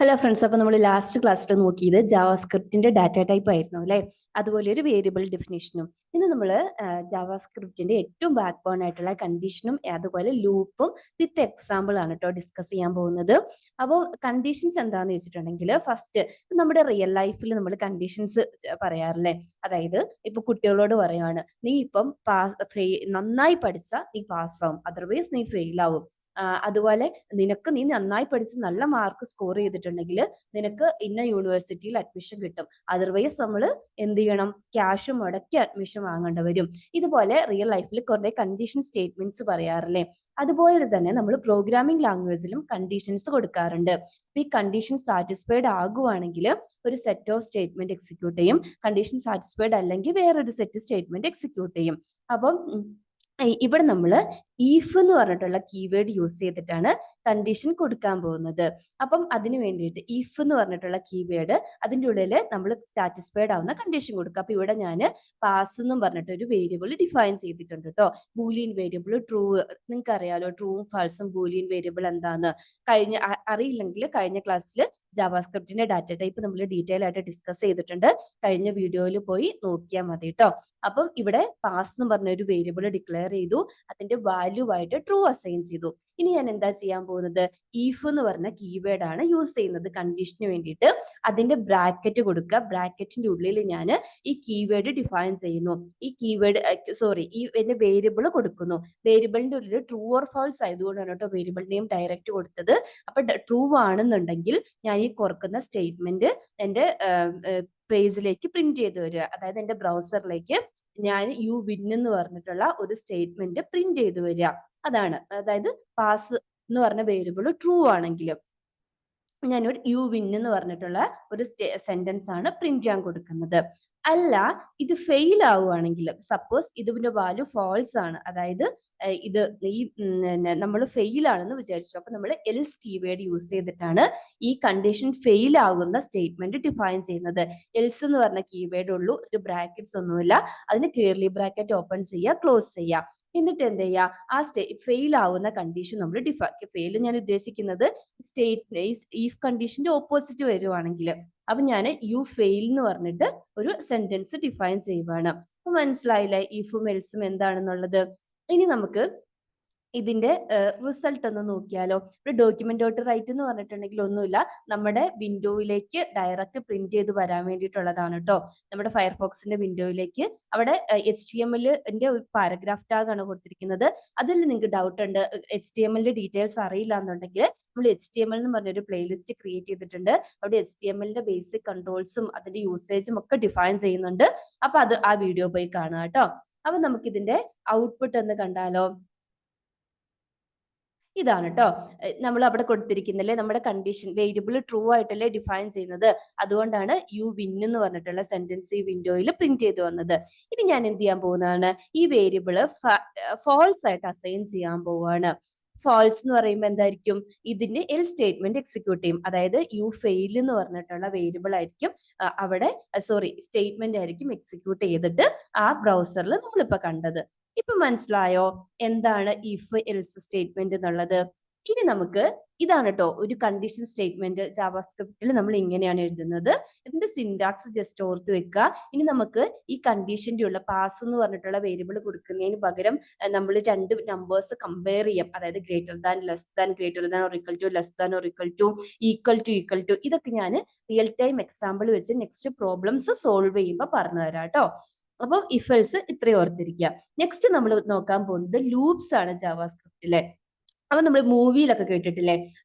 Hello friends, അപ്പോൾ നമ്മൾ last ക്ലാസ്സിൽ നോക്കിയത് ജാവാസ്ക്രിപ്റ്റിന്റെ ഡാറ്റ ടൈപ്പ് ആയിരുന്നു അല്ലേ. അതുപോലെ ഒരു വേരിയബിൾ ഡെഫിനിഷനും. ഇന്ന് നമ്മൾ ജാവാസ്ക്രിപ്റ്റിന്റെ ഏറ്റവും ബാക്ക് ബോൺ ആയിട്ടുള്ള കണ്ടീഷനും അതുപോലെ ലൂപ്പും വിത്ത് എക്സാമ്പിൾ ആണ് കേട്ടോ ഡിസ്കസ് ചെയ്യാൻ പോകുന്നത്. അപ്പോൾ കണ്ടീഷൻസ് എന്താണെന്ന് വെച്ചിട്ടുണ്ടെങ്കിൽ, ഫസ്റ്റ് നമ്മുടെ റിയൽ ലൈഫിൽ നമ്മൾ കണ്ടീഷൻസ് പറയാറില്ലേ. അതായത് ഇപ്പൊ കുട്ടികളോട് പറയുവാണ്, നീ ഇപ്പം നന്നായി പഠിച്ചാൽ നീ പാസ്സാവും, അതർവൈസ് നീ ഫെയിൽ ആവും. അതുപോലെ നീ നന്നായി പഠിച്ച് നല്ല മാർക്ക് സ്കോർ ചെയ്തിട്ടുണ്ടെങ്കിൽ നിനക്ക് ഇന്ന യൂണിവേഴ്സിറ്റിയിൽ അഡ്മിഷൻ കിട്ടും, അതർവൈസ് നമ്മൾ എന്ത് ചെയ്യണം, ക്യാഷ് മുടക്കി അഡ്മിഷൻ വാങ്ങേണ്ടി വരും. ഇതുപോലെ റിയൽ ലൈഫിൽ കുറെ കണ്ടീഷൻ സ്റ്റേറ്റ്മെന്റ്സ് പറയാറില്ലേ. അതുപോലെ തന്നെ നമ്മൾ പ്രോഗ്രാമിംഗ് ലാംഗ്വേജിലും കണ്ടീഷൻസ് കൊടുക്കാറുണ്ട്. ഈ കണ്ടീഷൻ സാറ്റിസ്ഫൈഡ് ആകുവാണെങ്കിൽ ഒരു സെറ്റ് ഓഫ് സ്റ്റേറ്റ്മെന്റ് എക്സിക്യൂട്ട് ചെയ്യും, കണ്ടീഷൻ സാറ്റിസ്ഫൈഡ് അല്ലെങ്കിൽ വേറൊരു സെറ്റ് സ്റ്റേറ്റ്മെന്റ് എക്സിക്യൂട്ട് ചെയ്യും. അപ്പം ഇവിടെ നമ്മൾ ഈഫ് എന്ന് പറഞ്ഞിട്ടുള്ള കീവേഡ് യൂസ് ചെയ്തിട്ടാണ് കണ്ടീഷൻ കൊടുക്കാൻ പോകുന്നത്. അപ്പം അതിന് വേണ്ടിയിട്ട് ഈഫ് എന്ന് പറഞ്ഞിട്ടുള്ള കീവേഡ് അതിൻ്റെ ഉള്ളിൽ നമ്മൾ സാറ്റിസ്ഫൈഡ് ആവുന്ന കണ്ടീഷൻ കൊടുക്കുക. അപ്പൊ ഇവിടെ ഞാൻ പാസ് എന്നും പറഞ്ഞിട്ട് ഒരു വേരിയബിൾ ഡിഫൈൻ ചെയ്തിട്ടുണ്ട് കേട്ടോ. ബൂലിയൻ വേരിയബിൾ ട്രൂ, നിങ്ങൾക്ക് അറിയാലോ ട്രൂവും ഫാൾസും ബൂലിയൻ വേരിയബിൾ എന്താന്ന്. അറിയില്ലെങ്കിൽ കഴിഞ്ഞ ക്ലാസ്സിൽ ജാവാസ്ക്രിപ്റ്റിന്റെ ഡാറ്റ ടൈപ്പ് നമ്മൾ ഡീറ്റെയിൽ ആയിട്ട് ഡിസ്കസ് ചെയ്തിട്ടുണ്ട്. കഴിഞ്ഞ വീഡിയോയിൽ പോയി നോക്കിയാൽ മതി കേട്ടോ. അപ്പം ഇവിടെ പാസ് എന്ന് പറഞ്ഞ ഒരു വേരിയബിൾ ഡിക്ലെയർ ചെയ്തു, അതിന്റെ വാല്യൂ ആയിട്ട് ട്രൂ അസൈൻ ചെയ്തു. ഇനി ഞാൻ എന്താ ചെയ്യാൻ പോകുന്നത്, ഈഫ് എന്ന് പറഞ്ഞ കീവേഡ് ആണ് യൂസ് ചെയ്യുന്നത് കണ്ടീഷന് വേണ്ടിയിട്ട്. അതിന്റെ ബ്രാക്കറ്റ് കൊടുക്കുക, ബ്രാക്കറ്റിന്റെ ഉള്ളിൽ ഞാൻ ഈ കീവേഡ് ഡിഫൈൻ ചെയ്യുന്നു. ഈ എന്റെ വേരിയബിൾ കൊടുക്കുന്നു. വേരിയബിളിന്റെ ഉള്ളിൽ ട്രൂ ഓർ ഫാൾസ് ആയതുകൊണ്ടാണ് കേട്ടോ വേരിയബിൾ നെയിം ഡയറക്റ്റ് കൊടുത്തത്. അപ്പൊ ട്രൂ ആണെന്നുണ്ടെങ്കിൽ ഞാൻ ഈ കൊടുക്കുന്ന സ്റ്റേറ്റ്മെന്റ് എന്റെ പേജിലേക്ക് പ്രിന്റ് ചെയ്ത് വരിക. അതായത് എന്റെ ബ്രൗസറിലേക്ക് ഞാൻ യു വിൻ എന്ന് പറഞ്ഞിട്ടുള്ള ഒരു സ്റ്റേറ്റ്മെന്റ് പ്രിന്റ് ചെയ്ത് വരിക. അതാണ്, അതായത് പാസ് എന്ന് പറഞ്ഞ വേരിയബിൾ ട്രൂ ആണെങ്കിലും ഞാനൊരു യു വിൻ എന്ന് പറഞ്ഞിട്ടുള്ള ഒരു സെന്റൻസ് ആണ് പ്രിന്റ് ചെയ്യാൻ കൊടുക്കുന്നത്. അല്ല, ഇത് ഫെയിൽ ആവുകയാണെങ്കിൽ, സപ്പോസ് ഇതിന്റെ വാല്യൂ ഫാൾസ് ആണ്, അതായത് ഇത് നമ്മൾ ഫെയിൽ ആണെന്ന് വിചാരിച്ചു. അപ്പൊ നമ്മൾ എൽസ് കീവേഡ് യൂസ് ചെയ്തിട്ടാണ് ഈ കണ്ടീഷൻ ഫെയിൽ ആകുന്ന സ്റ്റേറ്റ്മെന്റ് ഡിഫൈൻ ചെയ്യുന്നത്. എൽസ് എന്ന് പറഞ്ഞ കീവേഡ് ഉള്ളൂ, ഒരു ബ്രാക്കറ്റ്സ് ഒന്നുമില്ല. അതിന് കേർലി ബ്രാക്കറ്റ് ഓപ്പൺ ചെയ്യുക, ക്ലോസ് ചെയ്യുക. എന്നിട്ട് എന്ത് ചെയ്യുക, ആ ഫെയിൽ ആവുന്ന കണ്ടീഷൻ നമ്മൾ ഫെയിൽ ഞാൻ ഉദ്ദേശിക്കുന്നത് ഈഫ് കണ്ടീഷന്റെ ഓപ്പോസിറ്റ് വരുവാണെങ്കിൽ, അപ്പൊ ഞാൻ യു ഫെയിൽ എന്ന് പറഞ്ഞിട്ട് ഒരു സെന്റൻസ് ഡിഫൈൻ ചെയ്യുവാണ്. അപ്പൊ മനസ്സിലായില്ലേ ഈഫും എൽസും എന്താണെന്നുള്ളത്. ഇനി നമുക്ക് ഇതിന്റെ റിസൾട്ട് ഒന്ന് നോക്കിയാലോ. ഒരു ഡോക്യുമെന്റ് ഡോട്ട് റൈറ്റ് എന്ന് പറഞ്ഞിട്ടുണ്ടെങ്കിൽ ഒന്നുമില്ല, നമ്മുടെ വിൻഡോയിലേക്ക് ഡയറക്റ്റ് പ്രിന്റ് ചെയ്ത് വരാൻ വേണ്ടിയിട്ടുള്ളതാണ് കേട്ടോ. നമ്മുടെ ഫയർഫോക്സിന്റെ വിൻഡോയിലേക്ക് അവിടെ HTML-ന്റെ ഒരു പാരഗ്രാഫ് ടാഗ് ആണ് കൊടുത്തിരിക്കുന്നത്. അതിൽ നിങ്ങൾക്ക് ഡൗട്ട് ഉണ്ട്, HTML-ന്റെ ഡീറ്റെയിൽസ് അറിയില്ല എന്നുണ്ടെങ്കിൽ നമ്മൾ HTML എന്ന് പറഞ്ഞൊരു പ്ലേലിസ്റ്റ് ക്രിയേറ്റ് ചെയ്തിട്ടുണ്ട്. അവിടെ HTML-ന്റെ ബേസിക് കൺട്രോൾസും അതിന്റെ യൂസേജും ഒക്കെ ഡിഫൈൻ ചെയ്യുന്നുണ്ട്. അപ്പൊ അത് ആ വീഡിയോ പോയി കാണുക കേട്ടോ. അപ്പൊ നമുക്ക് ഇതിന്റെ ഔട്ട്പുട്ട് ഒന്ന് കണ്ടാലോ. ഇതാണ് കേട്ടോ, നമ്മൾ അവിടെ കൊടുത്തിരിക്കുന്നില്ലേ, നമ്മുടെ കണ്ടീഷൻ വേരിയബിൾ ട്രൂ ആയിട്ടല്ലേ ഡിഫൈൻ ചെയ്യുന്നത്. അതുകൊണ്ടാണ് യു വിൻ എന്ന് പറഞ്ഞിട്ടുള്ള സെന്റൻസ് ഈ വിൻഡോയിൽ പ്രിന്റ് ചെയ്ത് വന്നത്. ഇനി ഞാൻ എന്ത് ചെയ്യാൻ പോകുന്നതാണ്, ഈ വേരിയബിൾ ഫാൾസ് ആയിട്ട് അസൈൻ ചെയ്യാൻ പോവാണ്. ഫാൾസ് എന്ന് പറയുമ്പോൾ എന്തായിരിക്കും, ഇതിന്റെ എൽ സ്റ്റേറ്റ്മെന്റ് എക്സിക്യൂട്ട് ചെയ്യും. അതായത് യു ഫെയിൽ എന്ന് പറഞ്ഞിട്ടുള്ള വേരിയബിൾ ആയിരിക്കും സ്റ്റേറ്റ്മെന്റ് ആയിരിക്കും എക്സിക്യൂട്ട് ചെയ്തിട്ട് ആ ബ്രൗസറിൽ നമ്മളിപ്പോ കണ്ടത്. ഇപ്പൊ മനസ്സിലായോ എന്താണ് ഇഫ് എൽസ് സ്റ്റേറ്റ്മെന്റ് എന്നുള്ളത്. ഇനി നമുക്ക് ഇതാണ് കേട്ടോ ഒരു കണ്ടീഷൻ സ്റ്റേറ്റ്മെന്റ് ജാവാസ്ക്രിപ്റ്റിൽ നമ്മൾ ഇങ്ങനെയാണ് എഴുതുന്നത്. ഇതിന്റെ സിന്റാക്സ് ജസ്റ്റ് ഓർത്ത് വെക്കുക. ഇനി നമുക്ക് ഈ കണ്ടീഷന്റെ ഉള്ള പാസ് എന്ന് പറഞ്ഞിട്ടുള്ള വേരിയബിൾ കൊടുക്കുന്നതിന് പകരം നമ്മൾ രണ്ട് നമ്പേഴ്സ് കമ്പയർ ചെയ്യാം. അതായത് greater than, less than, greater than or equal to, less than or equal to, equal to. ഇതൊക്കെ ഞാൻ റിയൽ ടൈം എക്സാമ്പിൾ വെച്ച് നെക്സ്റ്റ് പ്രോബ്ലംസ് സോൾവ് ചെയ്യുമ്പോൾ പറഞ്ഞു തരാം കേട്ടോ. അപ്പം ഇഫ് എൽസ് ഇത്രയും ഓർത്തിരിക്കുക. നെക്സ്റ്റ് നമ്മൾ നോക്കാൻ പോകുന്നത് ലൂപ്സ് ആണ് ജാവാസ്ക്രിപ്റ്റിലെ. അപ്പൊ നമ്മൾ മൂവിയിലൊക്കെ കേട്ടിട്ടില്ലേ,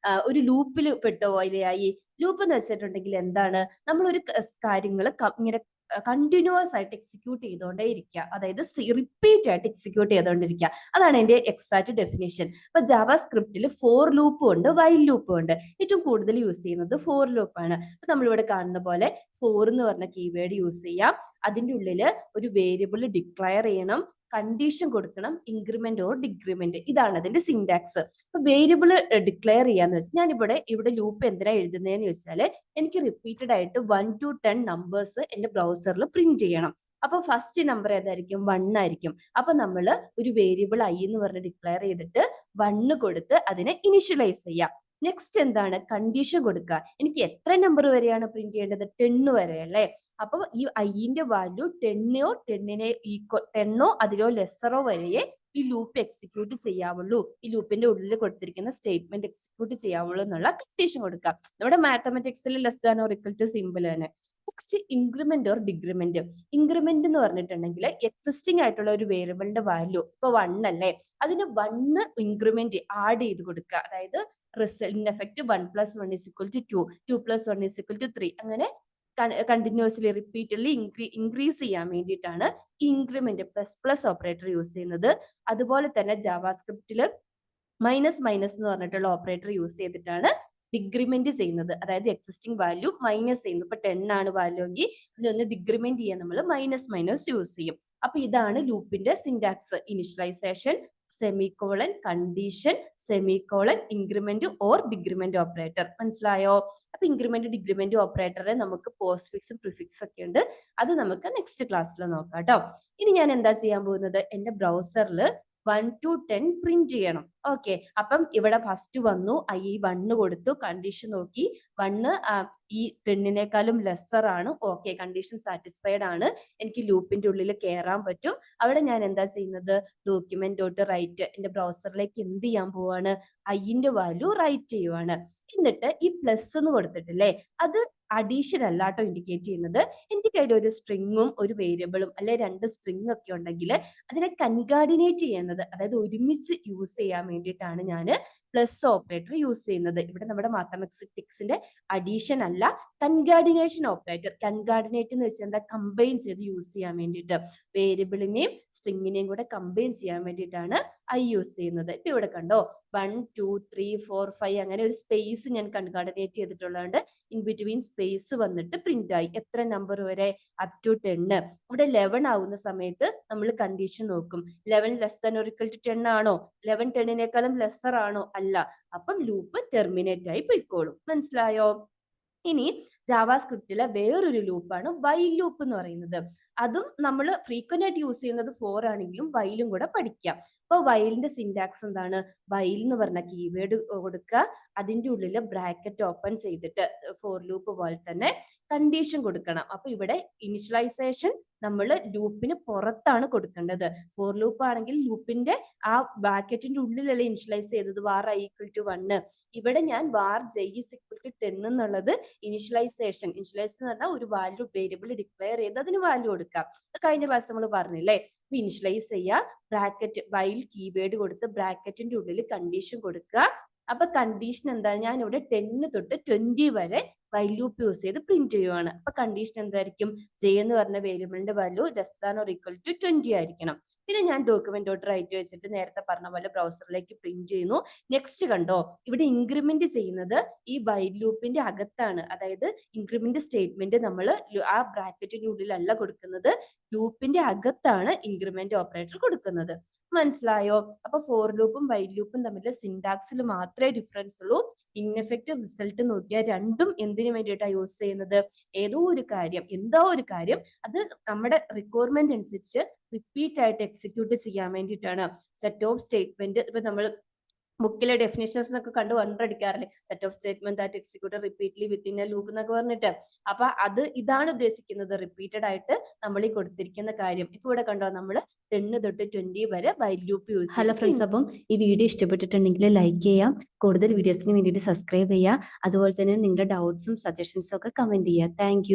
ഒരു ലൂപ്പിൽ പെട്ടുപോയായി. ലൂപ്പ് എന്ന് വെച്ചിട്ടുണ്ടെങ്കിൽ എന്താണ്, നമ്മളൊരു കാര്യങ്ങൾ ഇങ്ങനെ കണ്ടിന്യൂസ് ആയിട്ട് എക്സിക്യൂട്ട് ചെയ്തുകൊണ്ടേ ഇരിക്കുക, അതായത് റിപ്പീറ്റ് ആയിട്ട് എക്സിക്യൂട്ട് ചെയ്തുകൊണ്ടിരിക്കുക. അതാണ് അതിന്റെ എക്സാക്ട് ഡെഫിനേഷൻ. അപ്പൊ ജാവാസ്ക്രിപ്റ്റിൽ ഫോർ ലൂപ്പും ഉണ്ട്, വൈൽ ലൂപ്പും ഉണ്ട്. ഏറ്റവും കൂടുതൽ യൂസ് ചെയ്യുന്നത് ഫോർ ലൂപ്പാണ്. അപ്പൊ നമ്മളിവിടെ കാണുന്ന പോലെ ഫോർ എന്ന് പറഞ്ഞ കീവേഡ് യൂസ് ചെയ്യാം. അതിന്റെ ഉള്ളിൽ ഒരു വേരിയബിൾ ഡിക്ലെയർ ചെയ്യണം, കണ്ടീഷൻ കൊടുക്കണം, ഇൻക്രിമെന്റ് ഓർ ഡിക്രിമെന്റ്. ഇതാണ് അതിന്റെ സിന്റാക്സ്. അപ്പൊ വേരിയബിൾ ഡിക്ലെയർ ചെയ്യാന്ന് വെച്ചാൽ ഇവിടെ ലൂപ്പ് എന്തിനാ എഴുതുന്നതെന്ന് വെച്ചാൽ എനിക്ക് റിപ്പീറ്റഡ് ആയിട്ട് 1 to 10 നമ്പേഴ്സ് എന്റെ ബ്രൗസറിൽ പ്രിന്റ് ചെയ്യണം. അപ്പൊ ഫസ്റ്റ് നമ്പർ ഏതായിരിക്കും, 1 ആയിരിക്കും. അപ്പൊ നമ്മൾ ഒരു വേരിയബിൾ ഐ എന്ന് പറഞ്ഞ് ഡിക്ലെയർ ചെയ്തിട്ട് 1 കൊടുത്ത് അതിനെ ഇനിഷ്യലൈസ് ചെയ്യാം. നെക്സ്റ്റ് എന്താണ്, കണ്ടീഷൻ കൊടുക്കുക. എനിക്ക് എത്ര നമ്പർ വരെയാണ് പ്രിന്റ് ചെയ്യേണ്ടത്, 10 വരെ അല്ലേ. അപ്പൊ ഈ ഐന്റെ വാല്യൂ 10 അതിലോ ലെസ്സറോ വരെയേ ഈ ലൂപ്പ് എക്സിക്യൂട്ട് ചെയ്യാവുള്ളൂ, ഈ ലൂപ്പിന്റെ ഉള്ളിൽ കൊടുത്തിരിക്കുന്ന സ്റ്റേറ്റ്മെന്റ് എക്സിക്യൂട്ട് ചെയ്യാവുള്ളൂ എന്നുള്ള കണ്ടീഷൻ കൊടുക്കാം. നമ്മുടെ മാത്തമാറ്റിക്സിൽ less than or equal to simple ആണ്. Next increment or decrement. Increment എന്ന് പറഞ്ഞിട്ടുണ്ടെങ്കിൽ എക്സിസ്റ്റിംഗ് ആയിട്ടുള്ള ഒരു വേരിയബിളിന്റെ വാല്യൂ ഇപ്പൊ 1 അല്ലേ, അതിന് 1 ഇൻക്രിമെന്റ് ആഡ് ചെയ്ത് കൊടുക്കുക. അതായത് റിസൾട്ട് ഇൻ എഫക്ട് 1 + 1 = 2, 2 + 1 = 3, അങ്ങനെ കണ്ടിന്യൂസ്ലി റിപ്പീറ്റഡ്ലി ഇൻക്രീസ് ചെയ്യാൻ വേണ്ടിയിട്ടാണ് ഇൻക്രിമെന്റ് പ്ലസ് ഓപ്പറേറ്റർ യൂസ് ചെയ്യുന്നത്. അതുപോലെ തന്നെ ജാവാസ്ക്രിപ്റ്റിൽ മൈനസ് എന്ന് പറഞ്ഞിട്ടുള്ള ഓപ്പറേറ്റർ യൂസ് ചെയ്തിട്ടാണ് ഡിക്രിമെന്റ് ചെയ്യുന്നത്. അതായത് എക്സിസ്റ്റിംഗ് വാല്യൂ മൈനസ് ചെയ്യുന്നു. ഇപ്പൊ 10 ആണ് വാല്യൂ എങ്കിൽ ഇതിനൊന്ന് ഡിക്രിമെന്റ് ചെയ്യാൻ നമ്മൾ മൈനസ് യൂസ് ചെയ്യും. അപ്പൊ ഇതാണ് ലൂപ്പിന്റെ syntax. Initialization, semicolon, condition, semicolon, increment or decrement operator. മനസ്സിലായോ? അപ്പൊ ഇൻക്രിമെന്റ് ഡിക്രിമെന്റ് ഓപ്പറേറ്ററെ നമുക്ക് പോസ്റ്റ് ഫിക്സ് പ്രിഫിക്സ് ഒക്കെ ഉണ്ട്, അത് നമുക്ക് നെക്സ്റ്റ് ക്ലാസ്സിൽ നോക്കാം കേട്ടോ. ഇനി ഞാൻ എന്താ ചെയ്യാൻ പോകുന്നത്, എന്റെ ബ്രൗസറിൽ 1 to 10 പ്രിന്റ് ചെയ്യണം. ഓക്കെ, അപ്പം ഇവിടെ ഫസ്റ്റ് വന്നു, ഐ 1 കൊടുത്തു, കണ്ടീഷൻ നോക്കി, 1 ഈ 10നേക്കാളും ലെസ്സർ ആണ്. ഓക്കെ, കണ്ടീഷൻ സാറ്റിസ്ഫൈഡ് ആണ്, എനിക്ക് ലൂപ്പിന്റെ ഉള്ളിൽ കയറാൻ പറ്റും. അവിടെ ഞാൻ എന്താ ചെയ്യുന്നത്, document.write എന്റെ ബ്രൗസറിലേക്ക് എന്ത് ചെയ്യാൻ പോവാണ്, ഐന്റെ വാല്യൂ റൈറ്റ് ചെയ്യുവാണ്. എന്നിട്ട് ഈ പ്ലസ് എന്ന് കൊടുത്തിട്ടില്ലേ, അത് അഡീഷൻ അല്ലാട്ടോ ഇൻഡിക്കേറ്റ് ചെയ്യുന്നത്. എന്റെ കയ്യിൽ ഒരു സ്ട്രിങ്ങും ഒരു വേരിയബിളും അല്ലെ 2 സ്ട്രിങ് ഒക്കെ ഉണ്ടെങ്കിൽ അതിനെ കൺകാർഡിനേറ്റ് ചെയ്യുന്നത്, അതായത് ഒരുമിച്ച് യൂസ് ചെയ്യാൻ വേണ്ടിയിട്ടാണ് ഞാൻ പ്ലസ് ഓപ്പറേറ്റർ യൂസ് ചെയ്യുന്നത്. ഇവിടെ നമ്മുടെ മാത്തമാറ്റിക്സിന്റെ അഡീഷൻ അല്ല, കൺകാർഡിനേഷൻ ഓപ്പറേറ്റർ. കൺകാർഡിനേറ്റ് എന്ന് വെച്ചാൽ എന്താ, കമ്പൈൻ ചെയ്ത് യൂസ് ചെയ്യാൻ വേണ്ടിയിട്ട്, വേരിയബിളിനെയും സ്ട്രിങ്ങിനെയും കൂടെ കമ്പൈൻ ചെയ്യാൻ വേണ്ടിയിട്ടാണ് ഐ യൂസ് ചെയ്യുന്നത്. ഇപ്പൊ ഇവിടെ കണ്ടോ, 1 2 3 4 5 അങ്ങനെ ഒരു സ്പേസ് ഞാൻ കൺകാർഡിനേറ്റ് ചെയ്തിട്ടുള്ളതുകൊണ്ട് ഇൻ ബിറ്റ്വീൻ സ്പേസ് വന്നിട്ട് പ്രിന്റ് ആയി. എത്ര നമ്പർ വരെ, അപ് ടു 10. ഇവിടെ 11 ആവുന്ന സമയത്ത് നമ്മൾ കണ്ടീഷൻ നോക്കും, 11 less than or equal to 10 ആണോ, 11 10നേക്കാളും ലെസ്സർ ആണോ, അല്ല. അപ്പം ലൂപ്പ് ടെർമിനേറ്റ് ആയി പോയിക്കോളും. മനസ്സിലായോ? ഇനി ജാവാസ്ക്രിപ്റ്റിലെ വേറൊരു ലൂപ്പാണ് വൈൽ ലൂപ്പ് എന്ന് പറയുന്നത്. അതും നമ്മൾ ഫ്രീക്വന്റ് ആയിട്ട് യൂസ് ചെയ്യുന്നത് 4 ആണെങ്കിലും വൈലും കൂടെ പഠിക്കാം. അപ്പൊ വൈലിന്റെ സിന്റാക്സ് എന്താണ്, വൈൽ എന്ന് പറഞ്ഞ കീവേഡ് കൊടുക്കുക, അതിന്റെ ഉള്ളിൽ ബ്രാക്കറ്റ് ഓപ്പൺ ചെയ്തിട്ട് ഫോർ ലൂപ്പ് പോലെ തന്നെ കണ്ടീഷൻ കൊടുക്കണം. അപ്പൊ ഇവിടെ ഇനിഷ്യലൈസേഷൻ നമ്മൾ ലൂപ്പിന് പുറത്താണ് കൊടുക്കേണ്ടത്. ഫോർ ലൂപ്പ് ആണെങ്കിൽ ലൂപ്പിന്റെ ആ ബ്രാക്കറ്റിന്റെ ഉള്ളിലല്ലേ ഇനിഷ്യലൈസ് ചെയ്തത്, var i = 1. ഇവിടെ ഞാൻ var j = 10 എന്നുള്ളത് ഇനിഷ്യലൈസേഷൻ എന്ന് പറഞ്ഞാൽ ഒരു വാല്യൂ വേരിയബിൾ ഡിക്ലെയർ ചെയ്ത് അതിന് വാല്യൂ കൊടുക്കാം. കഴിഞ്ഞ ക്ലാസ് നമ്മൾ പറഞ്ഞില്ലേ, ഇനിഷ്യലൈസ് ചെയ്യുക, ബ്രാക്കറ്റ് വൈൽ കീവേഡ് കൊടുത്ത് ബ്രാക്കറ്റിന്റെ ഉള്ളിൽ കണ്ടീഷൻ കൊടുക്കുക. അപ്പൊ കണ്ടീഷൻ എന്താ, ഞാൻ ഇവിടെ 10 തൊട്ട് 20 വരെ വൈൽ ലൂപ്പ് യൂസ് ചെയ്ത് പ്രിന്റ് ചെയ്യുവാണ്. അപ്പൊ കണ്ടീഷൻ എന്തായിരിക്കും, j എന്ന് പറഞ്ഞ വേരിയബിളിന്റെ value less than or equal to 20 ആയിരിക്കണം. പിന്നെ ഞാൻ document.write വെച്ചിട്ട് നേരത്തെ പറഞ്ഞ പോലെ ബ്രൗസറിലേക്ക് പ്രിന്റ് ചെയ്യുന്നു. നെക്സ്റ്റ് കണ്ടോ, ഇവിടെ ഇൻക്രിമെന്റ് ചെയ്യുന്നത് ഈ വൈൽ ലൂപ്പിന്റെ അകത്താണ്. അതായത് ഇൻക്രിമെന്റ് സ്റ്റേറ്റ്മെന്റ് നമ്മൾ ആ ബ്രാക്കറ്റിന്റെ ഉള്ളിലല്ല കൊടുക്കുന്നത്, ലൂപ്പിന്റെ അകത്താണ് ഇൻക്രിമെന്റ് ഓപ്പറേറ്റർ കൊടുക്കുന്നത്. മനസ്സിലായോ? അപ്പൊ ഫോർ ലൂപ്പും വൈൽ ലൂപ്പും തമ്മിൽ സിന്റാക്സിൽ മാത്രമേ ഡിഫറൻസ് ഉള്ളൂ. ഇൻഎഫക്റ്റീവ് റിസൾട്ട് നോക്കിയാൽ രണ്ടും എന്തിനു വേണ്ടിയിട്ടാണ് യൂസ് ചെയ്യുന്നത്, ഏതോ ഒരു കാര്യം, എന്തോ ഒരു കാര്യം അത് നമ്മുടെ റിക്വയർമെന്റ് അനുസരിച്ച് റിപ്പീറ്റ് ആയിട്ട് എക്സിക്യൂട്ട് ചെയ്യാൻ വേണ്ടിയിട്ടാണ്. സെറ്റ് ഓഫ് സ്റ്റേറ്റ്മെന്റ് ഇപ്പൊ നമ്മൾ ബുക്കിലെ ഡെഫിനേഷൻസ് ഒക്കെ കണ്ട് വണ്ടടിക്കാറില്ലേ, set of statement that execute repeatedly within a loop എന്നൊക്കെ പറഞ്ഞിട്ട്. അപ്പൊ അത് ഇതാണ് ഉദ്ദേശിക്കുന്നത്, റിപ്പീറ്റഡ് ആയിട്ട് നമ്മൾ ഈ കൊടുത്തിരിക്കുന്ന കാര്യം. ഇപ്പൊ ഇവിടെ കണ്ടോ, നമ്മൾ 10 തൊട്ട് 20 വരെ വൈൽ ലൂപ്പ് യൂസ് ചെയ്യും. ഹലോ ഫ്രണ്ട്സ്, അപ്പം ഈ വീഡിയോ ഇഷ്ടപ്പെട്ടിട്ടുണ്ടെങ്കിൽ ലൈക്ക് ചെയ്യാം, കൂടുതൽ വീഡിയോസിന് വേണ്ടിയിട്ട് സബ്സ്ക്രൈബ് ചെയ്യുക, അതുപോലെ തന്നെ നിങ്ങളുടെ ഡൗട്ട്സും സജഷൻസും ഒക്കെ കമന്റ് ചെയ്യുക. താങ്ക്